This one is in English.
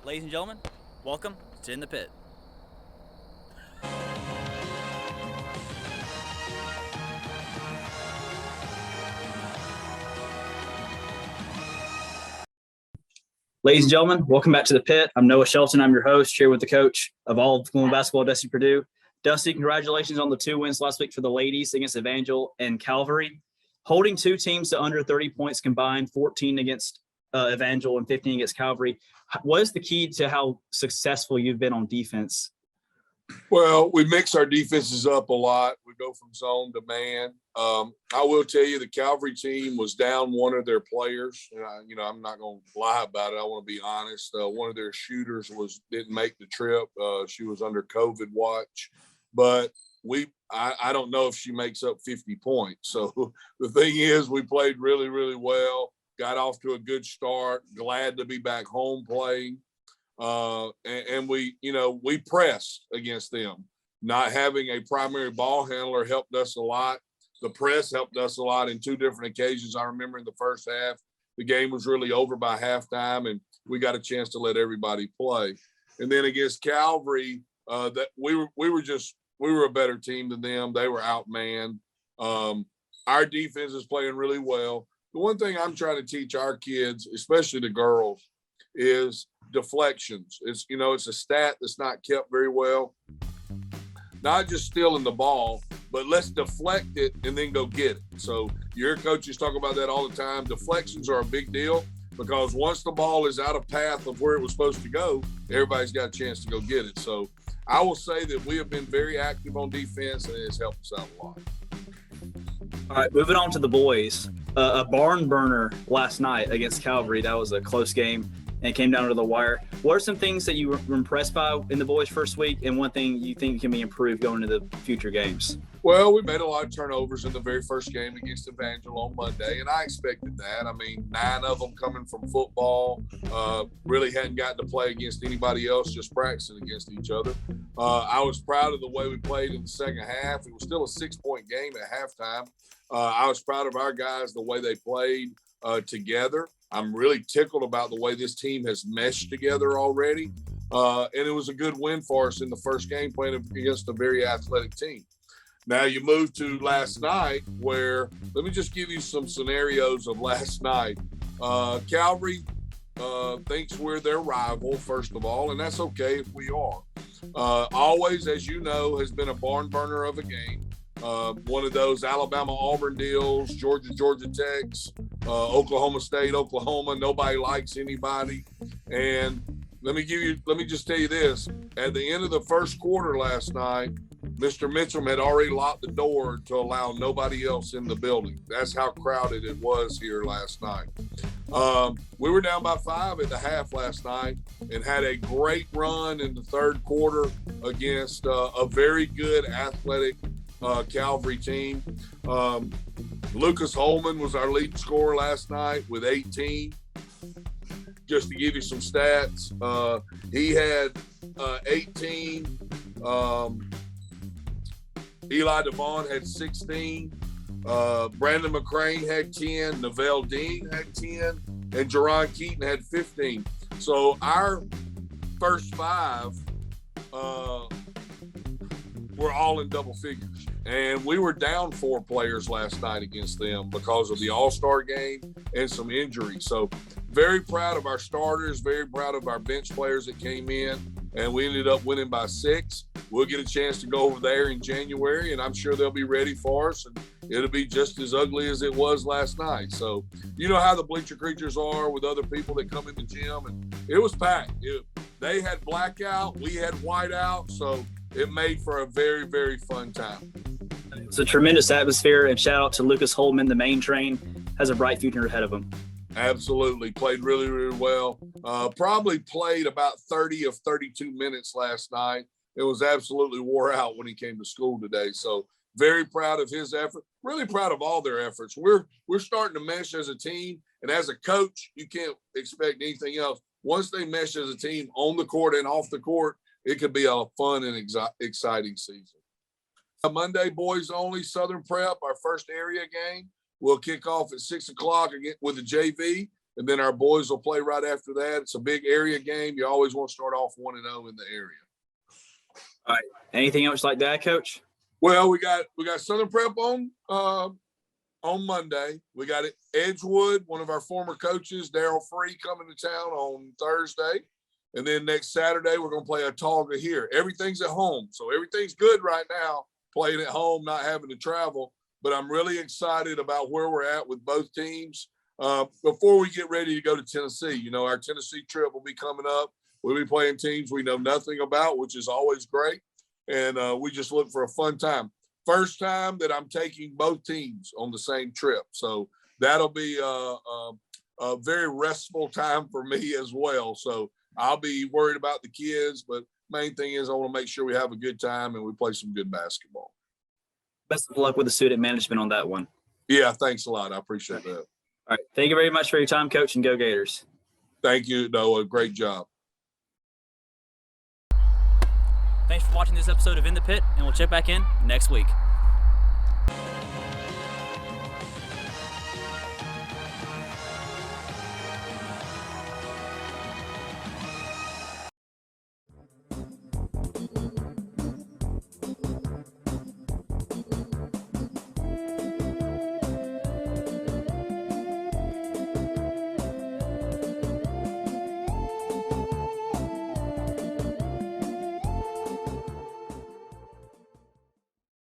Ladies and gentlemen, welcome to In the Pit. Ladies and gentlemen, welcome back to the Pit. I'm Noah Shelton. I'm your host, here with the coach of all of women's basketball, Dusty Purdue. Dusty, congratulations on the 2 wins last week for the ladies against Evangel and Calvary. Holding 2 teams to under 30 points combined, 14 against Evangel and 15 against Calvary. What is the key to how successful you've been on defense? Well, we mix our defenses up a lot. We go from zone to man. I will tell you the Calvary team was down one of their players. I'm not going to lie about it. I want to be honest. One of their shooters didn't make the trip. She was under COVID watch. But I don't know if she makes up 50 points. So the thing is, we played really, really well, got off to a good start, glad to be back home playing. And we pressed against them. Not having a primary ball handler helped us a lot. The press helped us a lot in 2 different occasions. I remember in the first half, the game was really over by halftime, and we got a chance to let everybody play. And then against Calvary, that we were a better team than them. They were outmanned. Our defense is playing really well. The one thing I'm trying to teach our kids, especially the girls, is deflections. It's a stat that's not kept very well. Not just stealing the ball, but let's deflect it and then go get it. So your coaches talk about that all the time. Deflections are a big deal because once the ball is out of path of where it was supposed to go, everybody's got a chance to go get it. So I will say that we have been very active on defense, and it's helped us out a lot. All right, moving on to the boys. A barn burner last night against Calvary. That was a close game and came down to the wire. What are some things that you were impressed by in the boys' first week, and one thing you think can be improved going into the future games? Well, we made a lot of turnovers in the very first game against Evangel on Monday, and I expected that. I mean, 9 of them coming from football, really hadn't gotten to play against anybody else, just practicing against each other. I was proud of the way we played in the second half. It was still a 6-point game at halftime. I was proud of our guys, the way they played together. I'm really tickled about the way this team has meshed together already. And it was a good win for us in the first game playing against a very athletic team. Now you move to last night where, let me just give you some scenarios of last night. Calvary thinks we're their rival, first of all, and that's okay if we are. Always, as you know, has been a barn burner of a game. One of those Alabama-Auburn deals, Georgia Tech, Oklahoma State, Oklahoma. Nobody likes anybody. And let me just tell you this. At the end of the first quarter last night, Mr. Mitchell had already locked the door to allow nobody else in the building. That's how crowded it was here last night. We were down by 5 at the half last night and had a great run in the third quarter against a very good athletic Calvary team. Lucas Holman was our leading scorer last night with 18. Just to give you some stats, he had 18. Eli Devon had 16. Brandon McCrane had 10. Neville Dean had 10. And Jerron Keaton had 15. So our first 5 were all in double figures. And we were down 4 players last night against them because of the All-Star game and some injuries. So very proud of our starters, very proud of our bench players that came in, and we ended up winning by 6. We'll get a chance to go over there in January, and I'm sure they'll be ready for us, and it'll be just as ugly as it was last night. So you know how the bleacher creatures are with other people that come in the gym, and it was packed. They had blackout, we had whiteout, so it made for a very, very fun time. It's a tremendous atmosphere, and shout out to Lucas Holman. The main train has a bright future ahead of him. Absolutely. Played really, really well. Probably played about 30 of 32 minutes last night. It was absolutely wore out when he came to school today. So very proud of his effort. Really proud of all their efforts. We're starting to mesh as a team. And as a coach, you can't expect anything else. Once they mesh as a team on the court and off the court, it could be a fun and exciting season. Monday, boys only, Southern Prep, our first area game. We'll kick off at 6 o'clock again with the JV. and then our boys will play right after that. It's a big area game. You always want to start off 1-0 in the area. All right. Anything else like that, Coach? Well, we got Southern Prep on Monday. We got Edgewood, one of our former coaches, Daryl Free, coming to town on Thursday. And then next Saturday, we're going to play Autauga here. Everything's at home. So everything's good right now, playing at home, not having to travel. But I'm really excited about where we're at with both teams. Before we get ready to go to Tennessee, our Tennessee trip will be coming up. We'll be playing teams we know nothing about, which is always great. And we just look for a fun time. First time that I'm taking both teams on the same trip. So that'll be a very restful time for me as well. So I'll be worried about the kids, but main thing is I want to make sure we have a good time and we play some good basketball. Best of luck with the student management on that one. Yeah, thanks a lot. I appreciate that. All right. Thank you very much for your time, Coach, and go Gators. Thank you, Noah. Great job. Thanks for watching this episode of In the Pit, and we'll check back in next week.